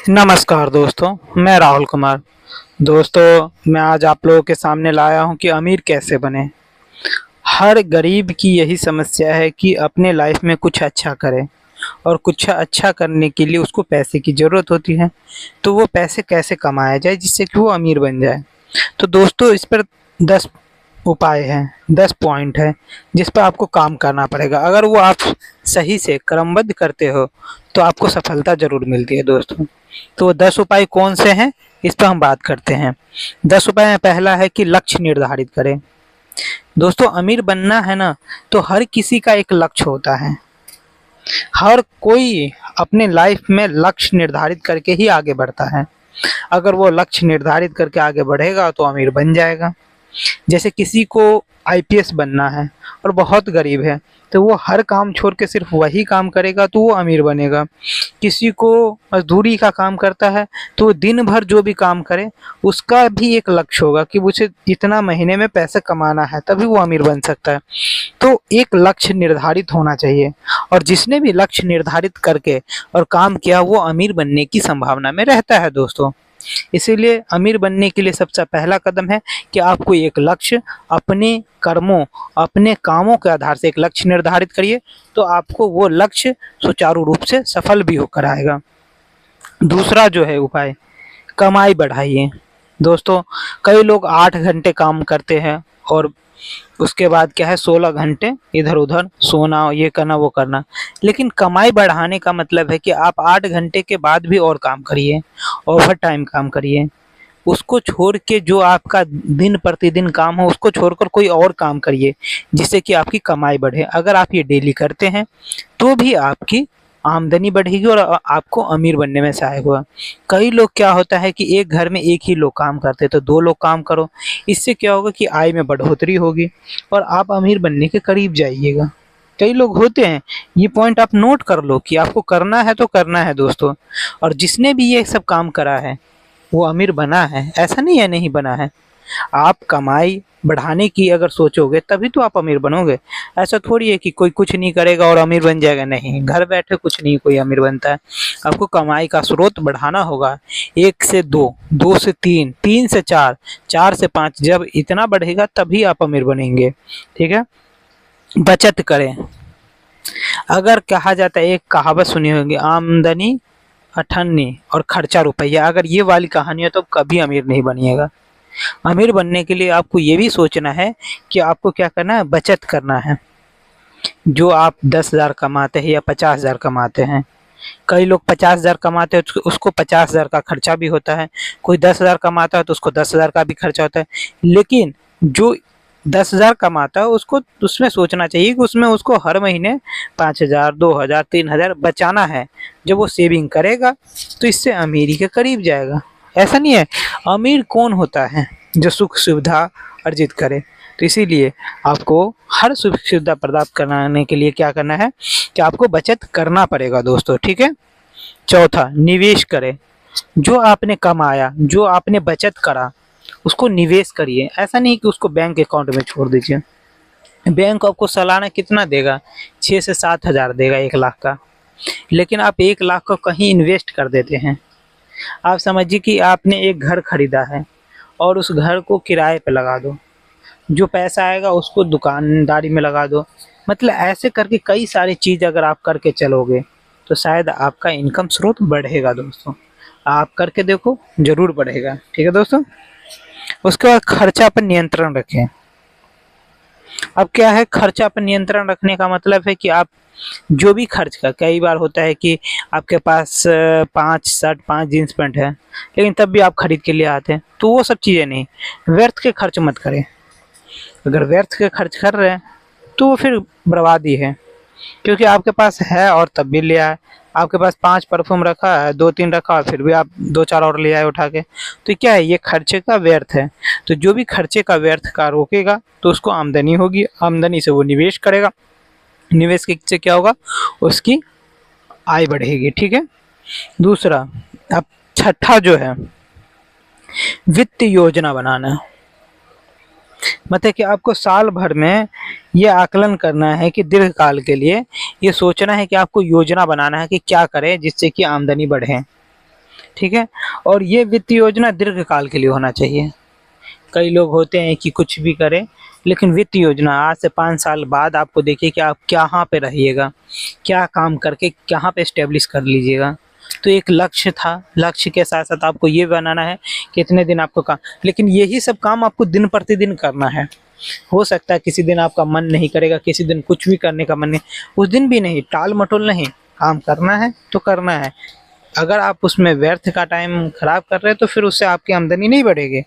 नमस्कार दोस्तों, मैं राहुल कुमार। दोस्तों, मैं आज आप लोगों के सामने लाया हूं कि अमीर कैसे बने। हर गरीब की यही समस्या है कि अपने लाइफ में कुछ अच्छा करे और कुछ अच्छा करने के लिए उसको पैसे की ज़रूरत होती है। तो वो पैसे कैसे कमाया जाए जिससे कि वो अमीर बन जाए। तो दोस्तों, इस पर 10 उपाय हैं, 10 पॉइंट हैं जिस पर आपको काम करना पड़ेगा। अगर वो आप सही से क्रमबद्ध करते हो तो आपको सफलता ज़रूर मिलती है दोस्तों। तो वो 10 उपाय कौन से हैं, इस पर हम बात करते हैं। 10 उपाय में पहला है कि लक्ष्य निर्धारित करें। दोस्तों, अमीर बनना है ना, तो हर किसी का एक लक्ष्य होता है। हर कोई अपने लाइफ में लक्ष्य निर्धारित करके ही आगे बढ़ता है। अगर वो लक्ष्य निर्धारित करके आगे बढ़ेगा तो अमीर बन जाएगा। जैसे किसी को आईपीएस बनना है और बहुत गरीब है, तो वो हर काम छोड़ के सिर्फ वही काम करेगा तो वो अमीर बनेगा। किसी को मजदूरी का काम करता है तो वो दिन भर जो भी काम करे उसका भी एक लक्ष्य होगा कि उसे इतना महीने में पैसे कमाना है, तभी वो अमीर बन सकता है। तो एक लक्ष्य निर्धारित होना चाहिए, और जिसने भी लक्ष्य निर्धारित करके और काम किया वो अमीर बनने की संभावना में रहता है दोस्तों। इसीलिए अमीर बनने के लिए सबसे पहला कदम है कि आपको एक लक्ष्य, अपने कर्मों, अपने कामों के आधार से एक लक्ष्य निर्धारित करिए, तो आपको वो लक्ष्य सुचारू रूप से सफल भी होकर आएगा। दूसरा जो है उपाय, कमाई बढ़ाइए। दोस्तों, कई लोग 8 घंटे काम करते हैं और उसके बाद क्या है 16 घंटे इधर उधर सोना, ये करना वो करना। लेकिन कमाई बढ़ाने का मतलब है कि आप 8 घंटे के बाद भी और काम करिए, ओवर टाइम काम करिए। उसको छोड़ के जो आपका दिन प्रतिदिन काम हो उसको छोड़कर कोई और काम करिए जिससे कि आपकी कमाई बढ़े। अगर आप ये डेली करते हैं तो भी आपकी आमदनी बढ़ेगी और आपको अमीर बनने में सहायक होगा। कई लोग क्या होता है कि एक घर में एक ही लोग काम करते हैं तो 2 लोग काम करो। इससे क्या होगा कि आय में बढ़ोतरी होगी और आप अमीर बनने के करीब जाइएगा। कई लोग होते हैं, ये पॉइंट आप नोट कर लो कि आपको करना है तो करना है दोस्तों। और जिसने भी ये सब काम करा है वो अमीर बना है, ऐसा नहीं है नहीं बना है। आप कमाई बढ़ाने की अगर सोचोगे तभी तो आप अमीर बनोगे। ऐसा थोड़ी है कि कोई कुछ नहीं करेगा और अमीर बन जाएगा, नहीं, घर बैठे कुछ नहीं कोई अमीर बनता है। आपको कमाई का स्रोत बढ़ाना होगा। 1 से 2, 2 से 3, 3 से 4, 4 से 5, जब इतना बढ़ेगा तभी आप अमीर बनेंगे। ठीक है। बचत करें। अगर कहा जाता है, एक कहावत सुनी होगी, आमदनी अठन्नी और खर्चा रुपया। अगर ये वाली कहानी है तो कभी अमीर नहीं बनिएगा। अमीर बनने के लिए आपको ये भी सोचना है कि आपको क्या करना है, बचत करना है। जो आप 10,000 कमाते हैं या 50,000 कमाते हैं, कई लोग 50,000 कमाते हैं तो उसको 50,000 का खर्चा भी होता है। कोई 10,000 कमाता है तो उसको 10,000 का भी खर्चा होता है। लेकिन जो 10,000 कमाता है उसको उसमें सोचना चाहिए कि उसमें उसको हर महीने 5,000, 2,000, 3,000 बचाना है। जब वो सेविंग करेगा तो इससे अमीरी के करीब जाएगा। ऐसा नहीं है, अमीर कौन होता है जो सुख सुविधा अर्जित करे। तो इसीलिए आपको हर सुख सुविधा प्राप्त कराने के लिए क्या करना है कि आपको बचत करना पड़ेगा दोस्तों। ठीक है। चौथा, निवेश करें। जो आपने कमाया, जो आपने बचत करा, उसको निवेश करिए। ऐसा नहीं कि उसको बैंक अकाउंट में छोड़ दीजिए। बैंक आपको सालाना कितना देगा, 6 से 7 हज़ार देगा 1 लाख का। लेकिन आप 1 लाख को कहीं इन्वेस्ट कर देते हैं। आप समझिए कि आपने एक घर खरीदा है और उस घर को किराए पे लगा दो। जो पैसा आएगा उसको दुकानदारी में लगा दो। मतलब ऐसे करके कई सारी चीज़ अगर आप करके चलोगे तो शायद आपका इनकम स्रोत बढ़ेगा दोस्तों। आप करके देखो, ज़रूर बढ़ेगा। ठीक है दोस्तों। उसके बाद खर्चा पर नियंत्रण रखें। अब क्या है, खर्चा पर नियंत्रण रखने का मतलब है कि आप जो भी खर्च का, कई बार होता है कि आपके पास 5 शर्ट, 5 जीन्स पैंट है, लेकिन तब भी आप खरीद के लिए आते हैं। तो वो सब चीज़ें नहीं, व्यर्थ के खर्च मत करें। अगर व्यर्थ के खर्च कर रहे हैं तो वो फिर बर्बादी है। क्योंकि आपके पास है और तब भी ले आए। आपके पास 5 परफ्यूम रखा है, 2-3 रखा है, फिर भी आप 2-4 और ले आए उठा के। तो क्या है, ये खर्चे का व्यर्थ है। तो जो भी खर्चे का व्यर्थ का रोकेगा तो उसको आमदनी होगी, आमदनी से वो निवेश करेगा, निवेश से क्या होगा, उसकी आय बढ़ेगी। ठीक है। दूसरा, अब छठा जो है, वित्त योजना बनाना। मतलब कि आपको साल भर में ये आकलन करना है कि दीर्घकाल के लिए ये सोचना है कि आपको योजना बनाना है कि क्या करें जिससे कि आमदनी बढ़े। ठीक है। और ये वित्त योजना दीर्घकाल के लिए होना चाहिए। कई लोग होते हैं कि कुछ भी करें, लेकिन वित्त योजना आज से 5 साल बाद आपको देखिए कि आप कहाँ पे रहिएगा, क्या काम करके कहाँ पे एस्टेब्लिश कर लीजिएगा। तो एक लक्ष्य था, लक्ष्य के साथ साथ आपको ये बनाना है कि इतने दिन आपको काम, लेकिन यही सब काम आपको दिन प्रतिदिन करना है। हो सकता है किसी दिन आपका मन नहीं करेगा, किसी दिन कुछ भी करने का मन नहीं, उस दिन भी नहीं, टाल मटोल नहीं, काम करना है तो करना है। अगर आप उसमें व्यर्थ का टाइम खराब कर रहे हैं तो फिर उससे आपकी आमदनी नहीं बढ़ेगी।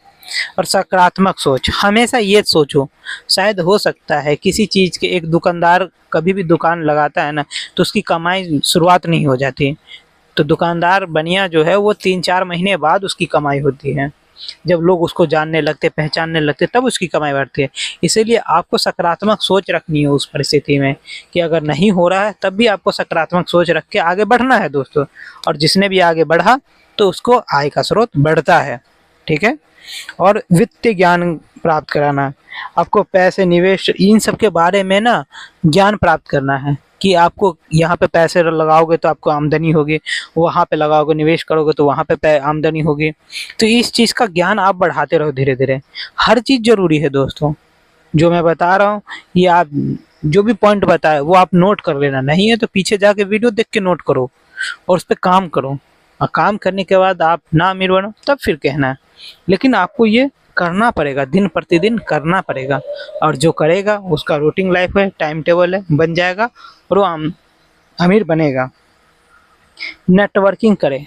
और सकारात्मक सोच, हमेशा ये सोचो, शायद हो सकता है किसी चीज़ के, एक दुकानदार कभी भी दुकान लगाता है ना, तो उसकी कमाई शुरुआत नहीं हो जाती। तो दुकानदार बनिया जो है वो 3-4 महीने बाद उसकी कमाई होती है। जब लोग उसको जानने लगते, पहचानने लगते, तब उसकी कमाई बढ़ती है। इसीलिए आपको सकारात्मक सोच रखनी है उस परिस्थिति में, कि अगर नहीं हो रहा है तब भी आपको सकारात्मक सोच रख के आगे बढ़ना है दोस्तों। और जिसने भी आगे बढ़ा तो उसको आय का स्रोत बढ़ता है, ठीक है। और वित्तीय ज्ञान प्राप्त कराना, आपको पैसे, निवेश, इन सब के बारे में ना ज्ञान प्राप्त करना है कि आपको यहाँ पे पैसे लगाओगे तो आपको आमदनी होगी, वहाँ पे लगाओगे, निवेश करोगे तो वहाँ पे आमदनी होगी। तो इस चीज़ का ज्ञान आप बढ़ाते रहो धीरे धीरे। हर चीज़ ज़रूरी है दोस्तों, जो मैं बता रहा हूँ ये आप जो भी पॉइंट बताए वो आप नोट कर लेना, नहीं है तो पीछे जाके वीडियो देख के नोट करो और उस पर काम करो। और काम करने के बाद आप ना अमीर बनो तब फिर कहना है, लेकिन आपको ये करना पड़ेगा, दिन प्रतिदिन करना पड़ेगा। और जो करेगा उसका रूटीन लाइफ है, टाइम टेबल है, बन जाएगा और वो अमीर बनेगा। नेटवर्किंग करें।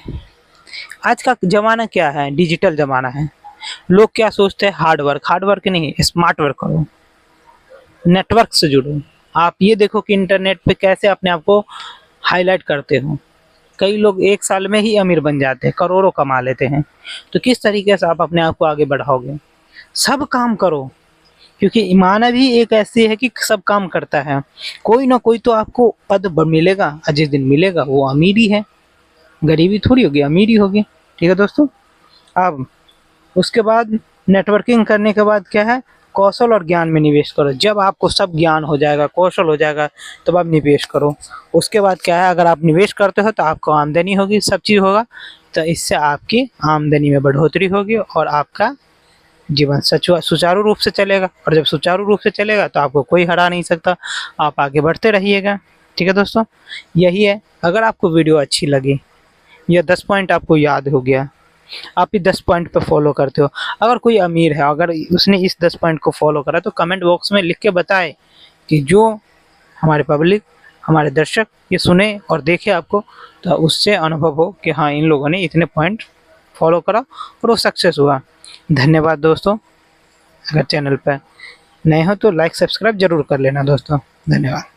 आज का ज़माना क्या है, डिजिटल ज़माना है। लोग क्या सोचते हैं, हार्ड वर्क नहीं, स्मार्ट वर्क करो, नेटवर्क से जुड़ो। आप ये देखो कि इंटरनेट पे कैसे अपने आप को हाईलाइट करते हो। कई लोग 1 साल में ही अमीर बन जाते हैं, करोड़ों कमा लेते हैं। तो किस तरीके से आप अपने आप को आगे बढ़ाओगे? सब काम करो, क्योंकि मानव ही एक ऐसी है कि सब काम करता है। कोई ना कोई तो आपको पद मिलेगा, और जिस दिन मिलेगा वो अमीरी है, गरीबी थोड़ी होगी, अमीरी होगी। ठीक है दोस्तों। अब उसके बाद नेटवर्किंग करने के बाद क्या है, कौशल और ज्ञान में निवेश करो। जब आपको सब ज्ञान हो जाएगा, कौशल हो जाएगा, तब आप निवेश करो। उसके बाद क्या है, अगर आप निवेश करते हो तो आपको आमदनी होगी, सब चीज़ होगा, तो इससे आपकी आमदनी में बढ़ोतरी होगी और आपका जीवन सुचारू रूप से चलेगा। और जब सुचारू रूप से चलेगा तो आपको कोई हरा नहीं सकता, आप आगे बढ़ते रहिएगा। ठीक है दोस्तों, यही है। अगर आपको वीडियो अच्छी लगी या 10 पॉइंट आपको याद हो गया, आप ही 10 पॉइंट पे फॉलो करते हो, अगर कोई अमीर है, अगर उसने इस 10 पॉइंट को फॉलो करा, तो कमेंट बॉक्स में लिख के बताए कि जो हमारे पब्लिक, हमारे दर्शक ये सुने और देखे आपको, तो उससे अनुभव हो कि हाँ, इन लोगों ने इतने पॉइंट फॉलो करा और वो सक्सेस हुआ। धन्यवाद दोस्तों। अगर चैनल पर नए हो तो लाइक सब्सक्राइब जरूर कर लेना दोस्तों। धन्यवाद।